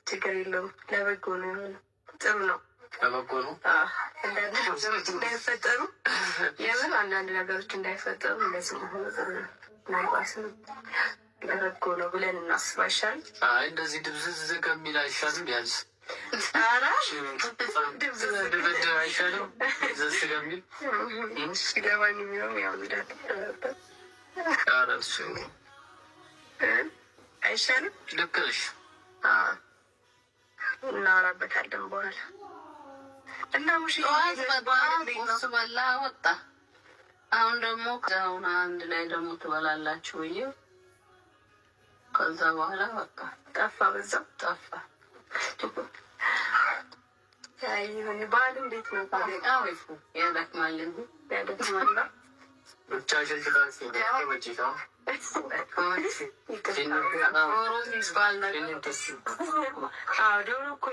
ችግር የለውም። ለበጎ ነው የሆነው። ጥሩ ነው። ለበጎ ነው። አንዳንድ ነገሮች እንዳይፈጠሩ የምን አንዳንድ ነገሮች እንዳይፈጠሩ እንደዚህ ሆነ ጥሩ ነው። ምናልባትም ለበጎ ነው ብለን እናስብ አይሻልም? እንደዚህ ድብዝዝ ከሚል አይሻልም? ቢያንስ ድብድብ አይሻልም? ዘስ ከሚል ሲገባኝ የሚሆን ያው እንዳት አይሻልም? ልክ ነሽ። እናወራበታለን በኋላ እና ሙሽ ቁርስ በላ ወጣ። አሁን ደግሞ ከዛውን አንድ ላይ ደግሞ ትበላላችሁ ብዬ ከዛ በኋላ በቃ ጠፋ፣ በዛው ጠፋ። ይሁን በዓል እንዴት ነው? ወይፉ ያደክማል እንጂ ያደክማል። ብቻሽን ትዳንስ መጪታ ዶሮ እኮ